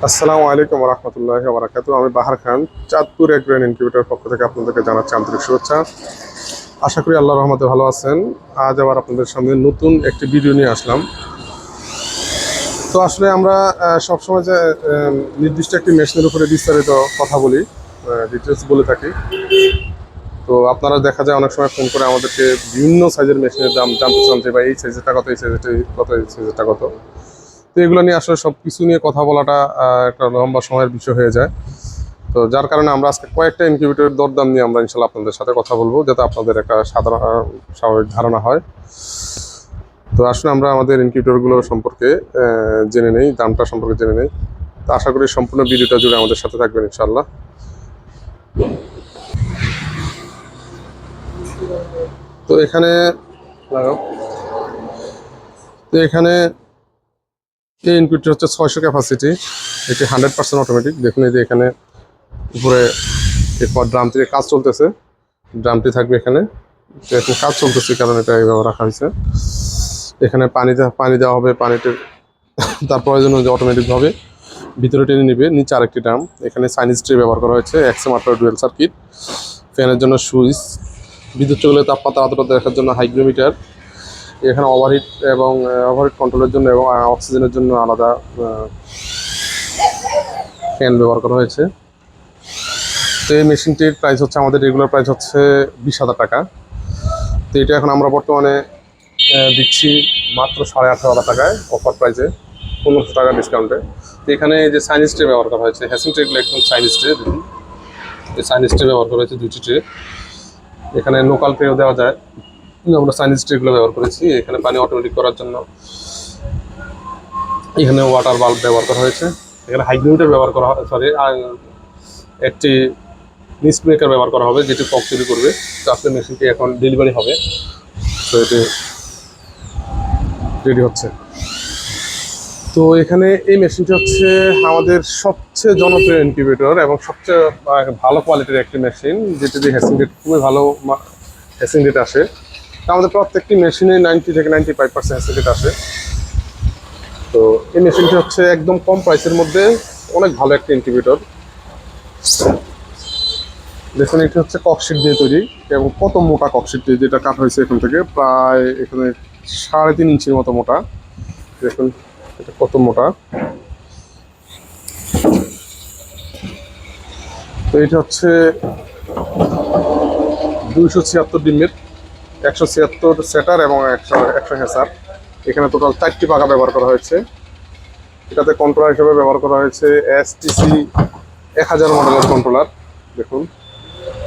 আসসালামু আলাইকুম রহমতুল্লাহি ওয়া বারাকাতুহু। আমি বাহার খান, চাঁদপুর এগ্রো ইনকিউবেটর পক্ষ থেকে আপনাদেরকে জানাচ্ছি আন্তরিক শুভেচ্ছা। আশা করি আল্লাহর রহমতে ভালো আছেন। আজ আবার আপনাদের সামনে নতুন একটি ভিডিও নিয়ে আসলাম। তো আসলে আমরা সবসময় যে নির্দিষ্ট একটি মেশিনের উপরে বিস্তারিত কথা বলি, ডিটেলস বলে থাকি। তো আপনারা দেখা যায় অনেক সময় ফোন করে আমাদেরকে বিভিন্ন সাইজের মেশিনের দাম জানতে চান, যে ভাই এই সাইজেরটা কত, এই সাইজেরটা কত, এই সাইজেরটা কত। তো এগুলো নিয়ে আসলে সব কিছু নিয়ে কথা বলাটা একটা লম্বা সময়ের বিষয় হয়ে যায়। তো যার কারণে আমরা আজকে কয়েকটা ইনকিউবেটরের দরদাম নিয়ে আমরা ইনশাল্লাহ আপনাদের সাথে কথা বলবো, যাতে আপনাদের একটা সাধারণ স্বাভাবিক ধারণা হয়। তো আসলে আমরা আমাদের ইনকিউবেটরগুলো সম্পর্কে জেনে নেই, দামটা সম্পর্কে জেনে নেই। তো আশা করি সম্পূর্ণ ভিডিওটা জুড়ে আমাদের সাথে থাকবেন ইনশাল্লাহ। তো এখানে এই ইনকিউবেটর হচ্ছে 600 ক্যাপাসিটি। এটি 100% অটোমেটিক। দেখুন এই যে এখানে উপরে এরপর ড্রাম থেকে কাজ চলতেছে, ড্রামটি থাকবে এখানে। এখন কাজ চলতেছে কারণ এটা এইভাবে রাখা হয়েছে। এখানে পানি দেওয়া হবে, পানিতে তার প্রয়োজন অনুযায়ী অটোমেটিকভাবে ভিতরে টেনে নেবে। নিচে আরেকটি ড্রাম, এখানে চাইনিজ ট্রে ব্যবহার করা হয়েছে, এক্সএম আঠারো ডুয়েল সার্কিট, ফ্যানের জন্য সুইচ, বিদ্যুৎ চলে তাপমাত্রা আদ্রতা দেখার জন্য হাইগ্রোমিটার, এখানে ওভারহিট এবং ওভারহিট কন্ট্রোলের জন্য এবং অক্সিজেনের জন্য আলাদা ফ্যান ব্যবহার করা হয়েছে। তো এই মেশিনটির প্রাইস হচ্ছে, আমাদের রেগুলার প্রাইস হচ্ছে 20,000 টাকা। তো এটা এখন আমরা বর্তমানে দিচ্ছি মাত্র 18,500 টাকায়, অফার প্রাইসে 1500 টাকা ডিসকাউন্টে। তো এখানে যে চাইনিজ ট্রে ব্যবহার করা হয়েছে, হ্যাসিং ট্রেগুলো একদম চাইনিজ ট্রে। দেখুন এই চাইনিজ ট্রে ব্যবহার করা হয়েছে, 2টি ট্রে। এখানে লোকাল ট্রেও দেওয়া যায়, আমরা চাইনিজ ট্রেগুলো ব্যবহার করেছি। এখানে পানি অটোমেটিক করার জন্য এখানে ওয়াটার বাল্ব ব্যবহার করা হয়েছে। এখানে হাইগ্রোমিটার ব্যবহার করা হয়, সরি একটি মিস্ট মেকার ব্যবহার করা হবে, যেটি ফগ তৈরি করবে। তো আপনার মেশিনটি এখন ডেলিভারি হবে, তো এটি রেডি হচ্ছে। তো এখানে এই মেশিনটি হচ্ছে আমাদের সবচেয়ে জনপ্রিয় ইনকিউবেটর এবং সবচেয়ে ভালো কোয়ালিটির একটি মেশিন, যেটি দিয়ে হ্যাসিং রেট খুবই ভালো হ্যাসিং রেট আসে। আমাদের প্রত্যেকটি মেশিনে 90 থেকে 95% হ্যাসিং রেট আসে। তো এই মেশিনটি হচ্ছে একদম কম প্রাইসের মধ্যে অনেক ভালো একটা ইনকিউবেটর। দেখুন এটি হচ্ছে ককশিট দিয়ে তৈরি, এবং কত মোটা ককশিট দিয়ে যেটা কাট হয়েছে এখান থেকে, প্রায় এখানে 3.5 ইঞ্চির মতো মোটা। দেখুন এটা কত মোটা। তো এটা হচ্ছে 276 ডিমের, 176 সেটার এবং 100 হেসার। এখানে টোটাল 4টি পাখা ব্যবহার করা হয়েছে। এটাতে কন্ট্রোলার হিসেবে ব্যবহার করা হয়েছে এসটিসি 1000 মডেলের কন্ট্রোলার। দেখুন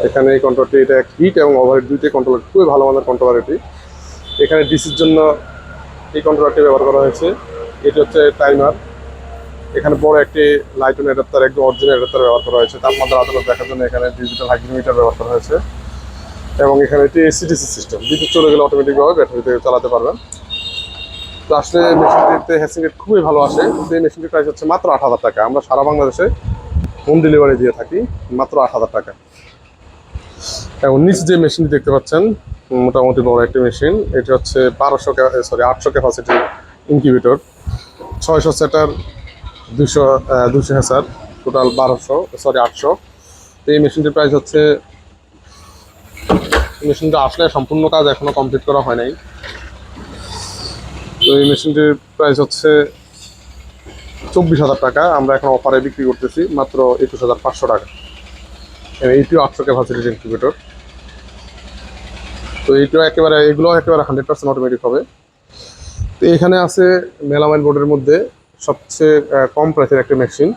এখানে এই কন্ট্রোলারটি, এটা হিট এবং ওভারহিট দুইটাই কন্ট্রোলার, খুবই ভালো মানের কন্ট্রোলার এটি। এখানে ডিসির জন্য এই কন্ট্রোলারটি ব্যবহার করা হয়েছে। এটি হচ্ছে টাইমার। এখানে বড় একটি লাইটন অ্যাডাপ্টার, একদম অরিজিনাল অ্যাডাপ্টার ব্যবহার করা হয়েছে। তাপমাত্রা আদালত দেখার জন্য এখানে ডিজিটাল হাইগ্রোমিটার ব্যবহার করা হয়েছে। এবং এখানে একটি এসিডিসি সিস্টেম, বিদ্যুৎ চলে গেলে অটোমেটিকভাবে ব্যাটারিতে চালাতে পারবেন। তো আসলে মেশিনটিতে হ্যাসিং রেট খুবই ভালো আসে। সেই মেশিনটির প্রাইস হচ্ছে মাত্র 8,000 টাকা। আমরা সারা বাংলাদেশে হোম ডেলিভারি দিয়ে থাকি মাত্র 8,000 টাকা। এবং নিচ যে মেশিনটি দেখতে পাচ্ছেন, মোটামুটি বড় একটি মেশিন, এটি হচ্ছে 800 ক্যাপাসিটি ইনকিউবেটর, 600 সেটার, 200 হেসার, টোটাল 800। তো এই মেশিনটির প্রাইস হচ্ছে, মেশিনটা আসলে সম্পূর্ণ কাজ এখনো কমপ্লিট করা হয় নাই। তো এই মেশিনটির প্রাইস হচ্ছে 24,000 টাকা। আমরা এখন অফারে বিক্রি করতেছি মাত্র 21,500 টাকা। এইটিও 800 ক্যাপাসিটির ইনকিউবেটর। তো এইটিও একেবারে, এগুলো একেবারে 100% অটোমেটিক হবে। তো এখানে আছে মেলামাইন বোর্ডের মধ্যে সবচেয়ে কম প্রাইসের একটা মেশিন,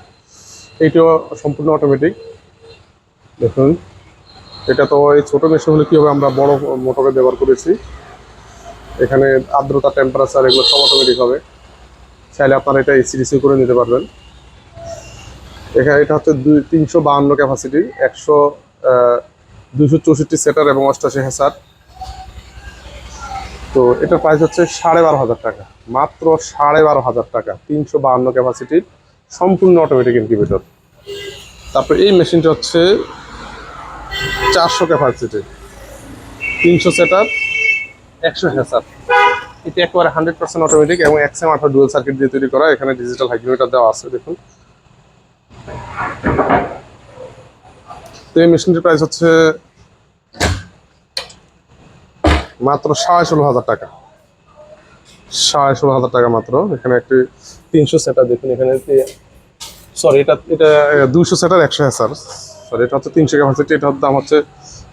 এইটিও সম্পূর্ণ অটোমেটিক। দেখুন এটা তো এই ছোটো মেশিন হলে কী হবে, আমরা বড় মোটরে ব্যবহার করেছি। এখানে আর্দ্রতা, টেম্পারেচার এগুলো সব অটোমেটিক হবে। চাইলে আপনারা এটা এসিডিসি করে নিতে পারবেন। এখানে এটা হচ্ছে 352 ক্যাপাসিটি, 264 সেটার এবং 88 হেসার। তো এটার প্রাইস হচ্ছে 12,500 টাকা, মাত্র 12,500 টাকা। 352 ক্যাপাসিটির সম্পূর্ণ অটোমেটিক ইনকিউবেটর। তারপর এই মেশিনটা হচ্ছে 400 ক্যাপাসিটি, 300 সেটার, 100 হেসার। এটি একেবারে 100% অটোমেটিক এবং এক্সএম 18 ডুয়েল সার্কিট দিয়ে তৈরি করা। এখানে ডিজিটাল হাইগ্রোমিটার দেওয়া আছে। দেখুন তো এই মেশিনটির প্রাইস হচ্ছে মাত্র 16,500 টাকা। 16,500 টাকা মাত্র। এখানে একটি 300 সেটার দেখুন, এখানে সরি এটা এটা 200 সেটার 100 হ্যাসার, সরি এটা হচ্ছে 300 ক্যাপাসিটি, এটার দাম হচ্ছে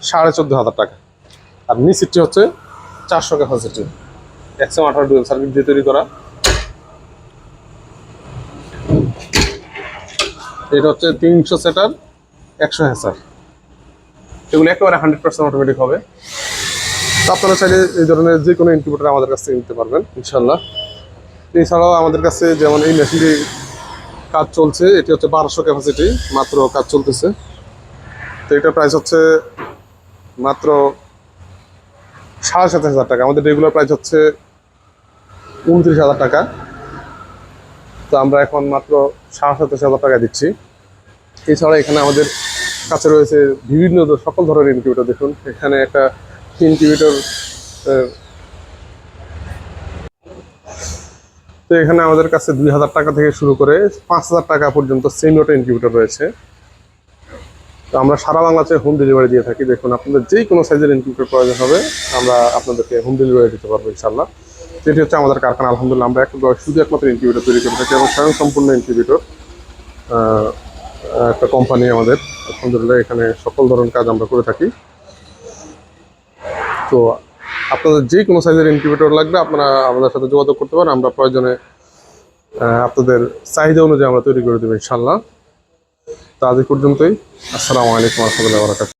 14,500 টাকা। আর নিচেরটি হচ্ছে 400 ক্যাপাসিটি, 118 ডুয়েল সার্কিট দিয়ে তৈরি করা। এটা হচ্ছে 300 সেটার 100 হ্যাসার, এগুলো একেবারে 100% অটোমেটিক হবে। তো আপনারা চাইলে এই ধরনের যে কোনো ইনকিউবেটর আমাদের কাছ থেকে নিতে পারবেন ইনশাল্লাহ। এছাড়াও আমাদের কাছে যেমন এই মেশিনটি কাজ চলছে, এটি হচ্ছে 1200 ক্যাপাসিটি, মাত্র কাজ চলতেছে। তো এটার প্রাইস হচ্ছে মাত্র 7,500 টাকা। আমাদের রেগুলার প্রাইস হচ্ছে 29,000 টাকা। তো আমরা এখন মাত্র 7,500 টাকা দিচ্ছি। এছাড়া এখানে আমাদের কাছে রয়েছে বিভিন্ন সকল ধরনের ইনকিউবেটর। দেখুন এখানে একটা ইনকিউবেটর, তো এখানে আমাদের কাছে 2,000 টাকা থেকে শুরু করে 5,000 টাকা পর্যন্ত সেমি অটো ইনকিউবেটর রয়েছে। তো আমরা সারা বাংলাদেশে হোম ডেলিভারি দিয়ে থাকি। দেখুন আপনাদের যে কোনো সাইজের ইনকিউবেটর প্রয়োজন হবে আমরা আপনাদেরকে হোম ডেলিভারি দিতে পারবো ইনশাল্লাহ। যেটি হচ্ছে আমাদের কারখানা। আলহামদুলিল্লাহ আমরা শুধু একমাত্র ইনকিউবেটর তৈরি করে থাকি এবং স্বয়ং সম্পূর্ণ ইনকিউবেটর একটা কোম্পানি আমাদের। আলহামদুলিল্লাহ এখানে সকল ধরনের কাজ আমরা করে থাকি। তো আপনাদের যে কোনো সাইজের ইনকিউবেটর লাগবে আপনারা আমাদের সাথে যোগাযোগ করতে পারেন। আমরা প্রয়োজনে আপনাদের চাহিদা অনুযায়ী আমরা তৈরি করে দেবো ইনশাল্লাহ। তো আজ এই পর্যন্তই। আসসালামু আলাইকুম ওয়া রাহমাতুল্লাহি ওয়া বারাকাতুহু।